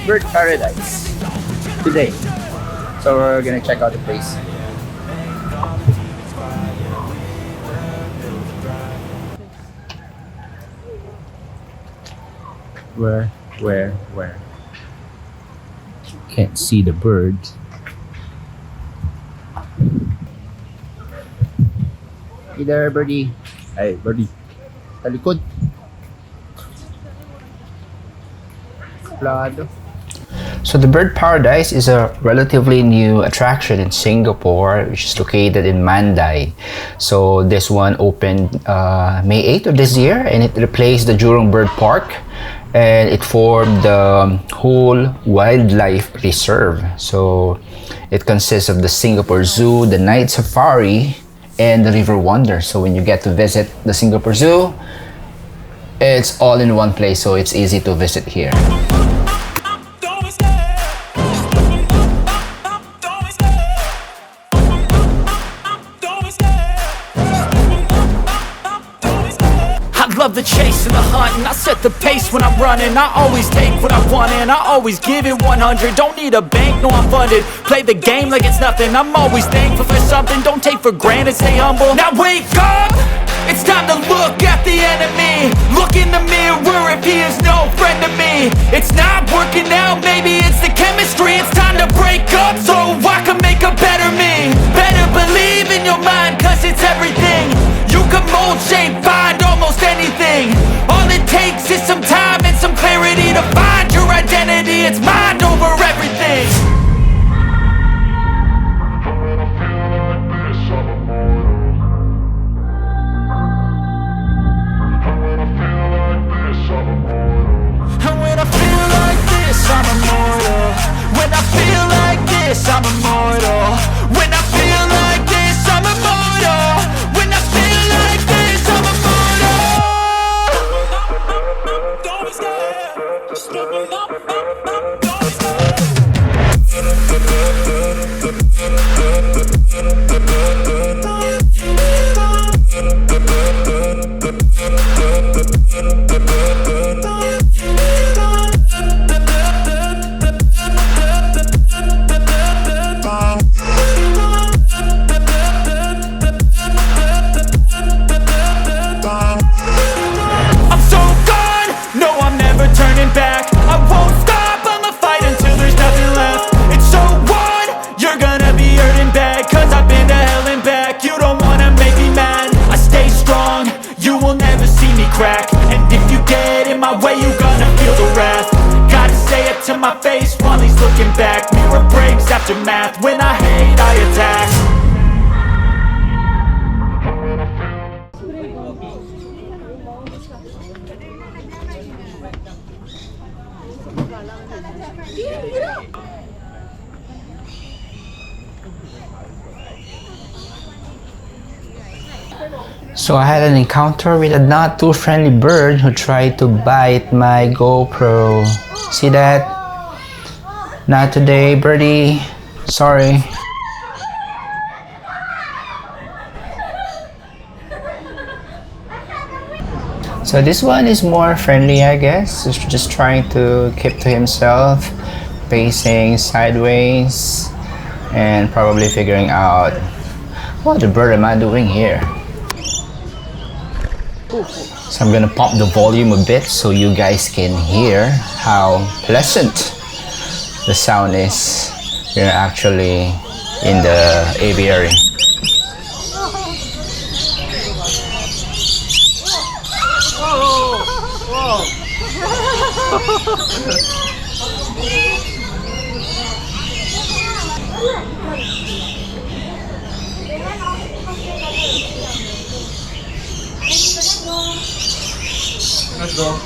bird paradise today. So we're gonna check out the place. Where? Can't see the birds. Hey there, birdie. Hey, birdie. Talikod. Plado. So the Bird Paradise is a relatively new attraction in Singapore, which is located in Mandai. So this one opened May 8th of this year, and it replaced the Jurong Bird Park, and it formed the whole wildlife reserve. So it consists of the Singapore Zoo, the Night Safari, and the River Wonder. So when you get to visit the Singapore Zoo, it's all in one place, so it's easy to visit here. Love the chase and the hunt, and I set the pace when I'm running. I always take what I want and I always give it 100. Don't need a bank, no I'm funded. Play the game like it's nothing. I'm always thankful for something. Don't take for granted, stay humble. Now wake up! It's time to look at the enemy. Look in the mirror if he is no friend to me. It's not working out, maybe it's the chemistry. It's time to break up so I can make a better me. Better believe in your mind, cause it's everything. You can mold, shape, find almost anything. All it takes is some time and some clarity to find your identity. It's mind over everything. And when I feel like this, I'm immortal. When I feel like this, I'm immortal. When I feel like this, I'm immortal. When I feel like this, I'm immortal. Don't be scared. Just living up, don't be turning back. I won't stop, I'ma fight until there's nothing left. It's so on, you're gonna be hurting bad, cause I've been to hell and back. You don't wanna make me mad, I stay strong, you will never see me crack. And if you get in my way, you're gonna feel the wrath. Gotta say it to my face while he's looking back. Mirror breaks after math, when I hate I attack. So I had an encounter with a not too friendly bird who tried to bite my GoPro. See that? Not today, birdie. Sorry. So this one is more friendly, I guess. He's just trying to keep to himself, facing sideways, and probably figuring out what the bird am I doing here. So I'm gonna pop the volume a bit so you guys can hear how pleasant the sound is. You're actually in the aviary. Let's go.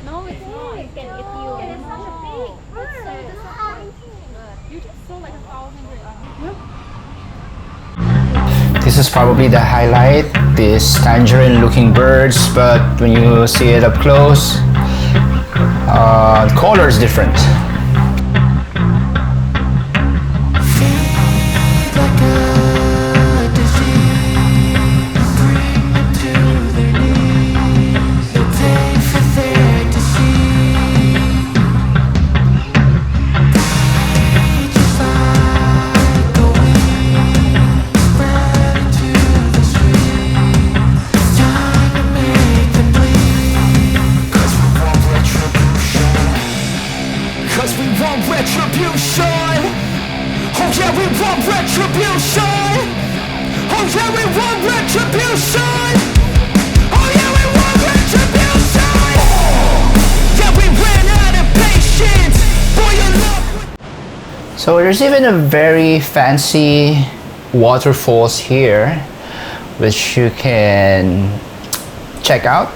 No, it's not. It can get you. It's such a big bird. You just saw like 1,200. This is probably the highlight, these tangerine looking birds, but when you see it up close, the color is different. Feed like a Yeah, we want retribution. Oh yeah, we want retribution. Yeah, we ran out of patience for your love. So there's even a very fancy waterfalls here, which you can check out.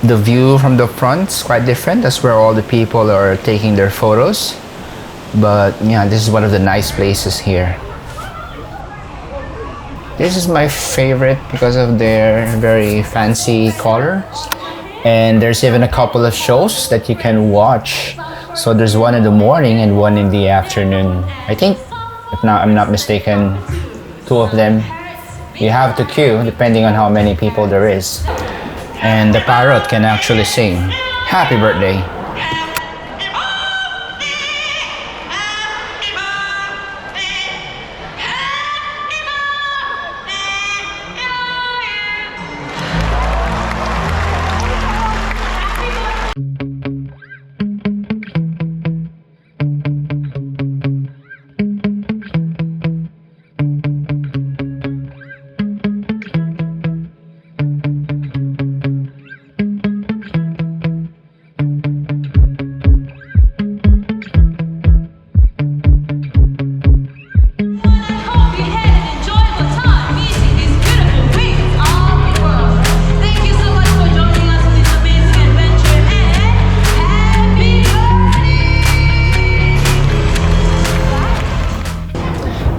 The view from the front is quite different. That's where all the people are taking their photos. But yeah, this is one of the nice places here. This is my favorite because of their very fancy colors. And there's even a couple of shows that you can watch. So there's one in the morning and one in the afternoon. I think, if not, I'm not mistaken, two of them. You have to queue depending on how many people there is. And the parrot can actually sing happy birthday.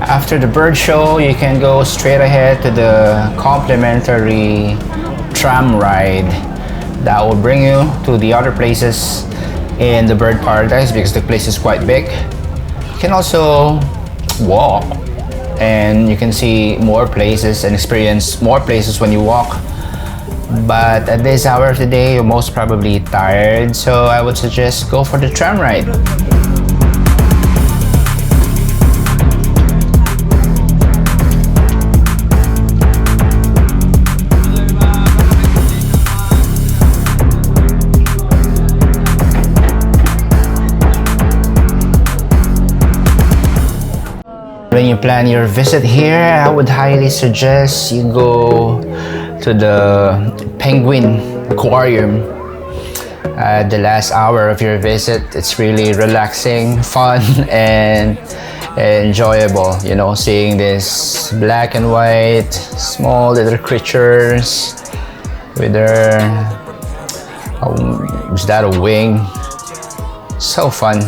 After the bird show, you can go straight ahead to the complimentary tram ride that will bring you to the other places in the bird paradise because the place is quite big. You can also walk and you can see more places and experience more places when you walk. But at this hour of the day, you're most probably tired, so I would suggest go for the tram ride. When you plan your visit here, I would highly suggest you go to the penguin aquarium at the last hour of your visit. It's really relaxing, fun, and enjoyable, you know, seeing this black and white small little creatures with their is that a wing? So fun.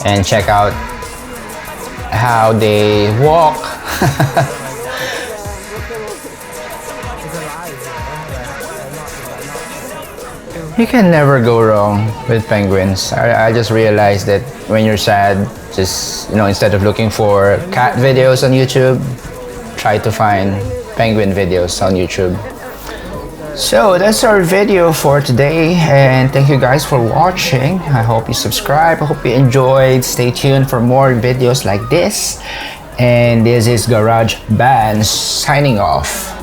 And check out how they walk. You can never go wrong with penguins. I just realized that when you're sad, just, you know, instead of looking for cat videos on YouTube, try to find penguin videos on YouTube. So that's our video for today, and thank you guys for watching. I hope you subscribe. I hope you enjoyed. Stay tuned for more videos like this. And this is Garage Band signing off.